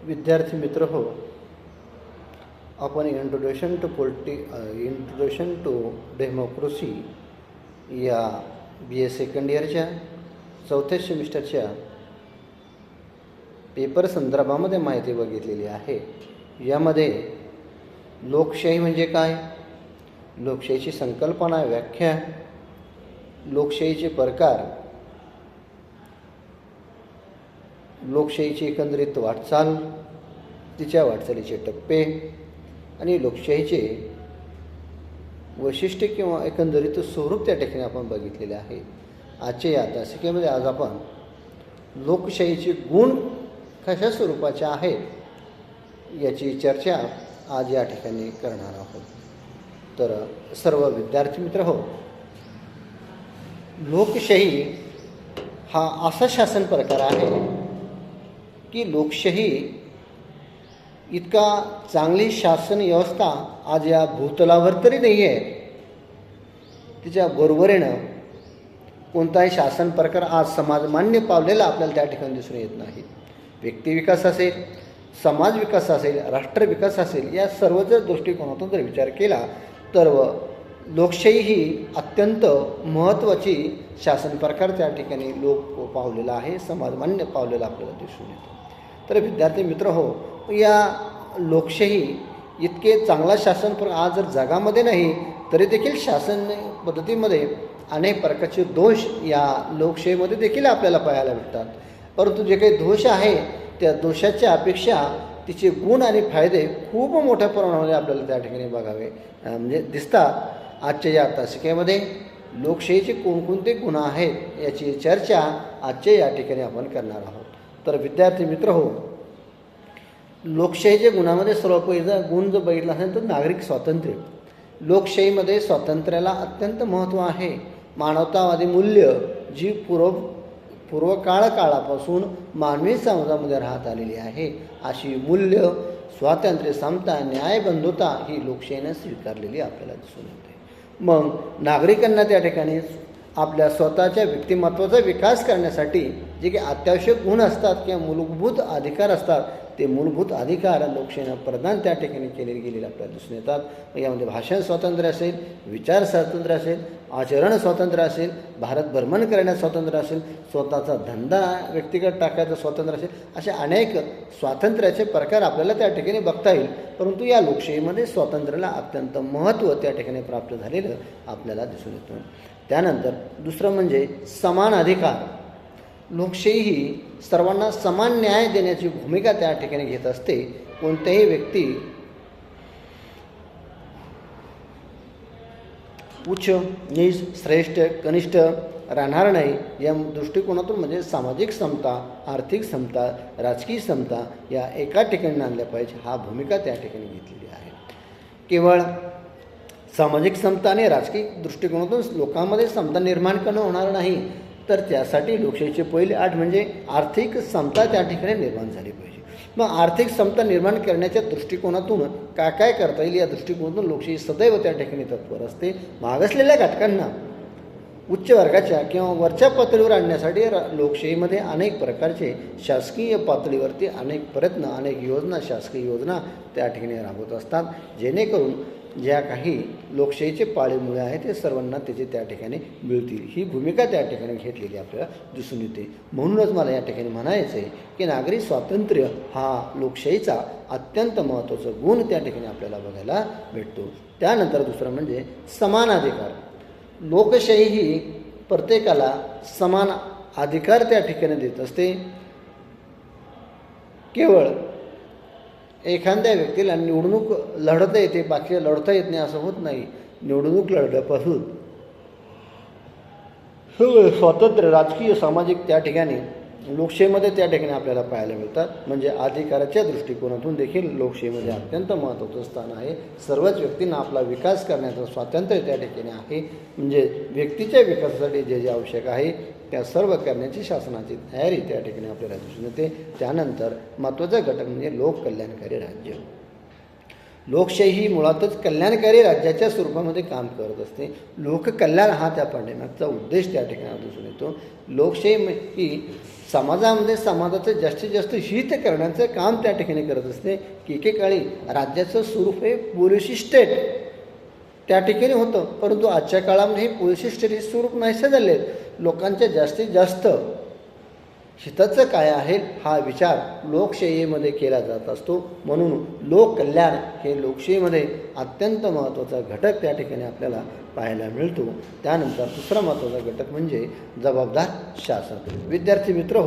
विद्यार्थी मित्र हो, आपण इंट्रोडक्शन टू डेमोक्रेसी या BA सेकंड इयरच्या चौथ्या सेमिस्टरच्या पेपर संदर्भामध्ये माहिती बघितलेली आहे. यामध्ये लोकशाही म्हणजे काय, लोकशाहीची संकल्पना, व्याख्या, लोकशाहीचे प्रकार, लोकशाहीची एकंदरीत वाटचाल, तिच्या वाटचालीचे टप्पे आणि लोकशाहीचे वैशिष्ट्य किंवा एकंदरीत स्वरूप त्या ठिकाणी आपण बघितलेले आहे. आजच्या या तासिकेमध्ये आज आपण लोकशाहीचे गुण कशा स्वरूपाचे आहेत याची चर्चा आज या ठिकाणी करणार आहोत. तर सर्व विद्यार्थी मित्र हो, लोकशाही हा असा शासन प्रकार आहे की लोकशाही इतका चांगली शासन व्यवस्था आज या भूतलावर तरी नाही आहे. तिच्या बरोबरीनं कोणताही शासन प्रकार आज समाजमान्य पावलेला आपल्याला त्या ठिकाणी दिसून येत नाही. व्यक्तिविकास असेल, समाज विकास असेल, राष्ट्रविकास असेल, या सर्व जर दृष्टिकोनातून जर विचार केला तर लोकशाही ही अत्यंत महत्त्वाची शासन प्रकार त्या ठिकाणी लोक पावलेला आहे, समाजमान्य पावलेला आपल्याला दिसून येतो. तर विद्यार्थी मित्र हो, या लोकशाही इतके चांगला शासन आज जर जगामध्ये नाही तरी देखील शासन पद्धतीमध्ये अनेक प्रकारचे दोष या लोकशाहीमध्ये देखील आपल्याला पाहायला भेटतात. परंतु जे काही दोष आहे त्या दोषाच्या अपेक्षा तिचे गुण आणि फायदे खूप मोठ्या प्रमाणामध्ये आपल्याला त्या ठिकाणी बघावे म्हणजे दिसतात. आजच्या या तासिकेमध्ये लोकशाहीचे कोणकोणते गुण आहेत याची चर्चा आजच्या या ठिकाणी आपण करणार आहोत. तर विद्यार्थी मित्र हो, लोकशाहीच्या गुणामध्ये सर्व पहिला गुण जर बघितला असेल तर नागरिक स्वातंत्र्य. लोकशाहीमध्ये स्वातंत्र्याला अत्यंत महत्त्व आहे. मानवतावादी मूल्य जी काळापासून मानवी समाजामध्ये राहत आलेली आहे, अशी मूल्य, स्वातंत्र्य, समता, न्याय, बंधुता ही लोकशाहीने स्वीकारलेली आपल्याला दिसून येते. मग नागरिकांना त्या ठिकाणी आपल्या स्वतःच्या व्यक्तिमत्त्वाचा विकास करण्यासाठी जे काही अत्यावश्यक गुण असतात किंवा मूलभूत अधिकार असतात ते मूलभूत अधिकार लोकशाहीनं प्रदान त्या ठिकाणी केलेले आपल्याला दिसून येतात. यामध्ये भाषण स्वातंत्र्य असेल, विचार स्वातंत्र्य असेल, आचरण स्वातंत्र्य असेल, भारत भ्रमण करण्याचं स्वातंत्र्य असेल, स्वतःचा धंदा व्यक्तिगत टाकायचं स्वातंत्र्य असेल, असे अनेक स्वातंत्र्याचे प्रकार आपल्याला त्या ठिकाणी बघता येईल. परंतु या लोकशाहीमध्ये स्वातंत्र्याला अत्यंत महत्त्व त्या ठिकाणी प्राप्त झालेलं आपल्याला दिसून येतं. त्यानंतर दुसरं म्हणजे समान अधिकार. लोकशाही ही सर्वांना समान न्याय देण्याची भूमिका त्या ठिकाणी घेत असते. कोणत्याही व्यक्ती उच्च, नीच, श्रेष्ठ, कनिष्ठ राहणार नाही या दृष्टिकोनातून म्हणजे सामाजिक समता, आर्थिक समता, राजकीय समता या एका ठिकाणी आणल्या पाहिजे हा भूमिका त्या ठिकाणी घेतलेली आहे. केवळ सामाजिक समता आणि राजकीय दृष्टिकोनातून लोकांमध्ये समता निर्माण करणं होणार नाही, तर त्यासाठी लोकशाहीचे पहिले अट म्हणजे आर्थिक समता त्या ठिकाणी निर्माण झाली पाहिजे. मग आर्थिक समता निर्माण करण्याच्या दृष्टिकोनातून काय करता येईल या दृष्टिकोनातून लोकशाही सदैव त्या ठिकाणी तत्पर असते. मागासलेल्या घटकांना उच्च वर्गाच्या किंवा वरच्या पातळीवर आणण्यासाठी लोकशाहीमध्ये अनेक प्रकारचे शासकीय पातळीवरती अनेक प्रयत्न, अनेक योजना, शासकीय योजना त्या ठिकाणी राबवत असतात, जेणेकरून ज्या काही लोकशाहीचे पाळेमुळे आहेत ते सर्वांना त्याचे त्या ठिकाणी मिळतील ही भूमिका त्या ठिकाणी घेतलेली आपल्याला दिसून येते. म्हणूनच मला या ठिकाणी म्हणायचं आहे की नागरिक स्वातंत्र्य हा लोकशाहीचा अत्यंत महत्त्वाचा गुण त्या ठिकाणी आपल्याला बघायला भेटतो. त्यानंतर दुसरं म्हणजे समान अधिकार. लोकशाही ही प्रत्येकाला समान अधिकार त्या ठिकाणी देत असते. केवळ एखाद्या व्यक्तीला निवडणूक लढता येते, बाकी लढता येत नाही असं होत नाही. निवडणूक लढण्यापासून स्वातंत्र्य, राजकीय, सामाजिक त्या ठिकाणी लोकशाहीमध्ये त्या ठिकाणी आपल्याला पाहायला मिळतात. म्हणजे अधिकाराच्या दृष्टिकोनातून देखील लोकशाहीमध्ये अत्यंत महत्त्वाचं स्थान आहे. सर्वच व्यक्तींना आपला विकास करण्याचं स्वातंत्र्य त्या ठिकाणी आहे. म्हणजे व्यक्तीच्या विकासासाठी जे जे आवश्यक आहे त्या सर्व करण्याची शासनाची तयारी त्या ठिकाणी आपल्याला दिसून येते. त्यानंतर महत्त्वाचा घटक म्हणजे लोककल्याणकारी राज्य. लोकशाही ही मुळातच कल्याणकारी राज्याच्या स्वरूपामध्ये काम करत असते. लोककल्याण हा त्या पाठीमागचा उद्देश त्या ठिकाणी दिसून येतो. लोकशाही ही समाजामध्ये समाजाचं जास्तीत जास्त हित करण्याचं काम त्या ठिकाणी करत असते. की एकेकाळी राज्याचं स्वरूप हे पॉलिसी स्टेट त्या ठिकाणी होतं, परंतु आजच्या काळामध्ये हे पॉलिसी स्टेट हे स्वरूप नाहीसे झाले आहेत. लोकांच्या जास्तीत जास्त हिताचं काय आहे हा विचार लोकशाहीमध्ये केला जात असतो. म्हणून लोककल्याण हे लोकशाहीमध्ये अत्यंत महत्त्वाचा घटक त्या ठिकाणी आपल्याला पाहायला मिळतो. त्यानंतर दुसरा महत्त्वाचा घटक म्हणजे जबाबदार शासन. विद्यार्थी मित्र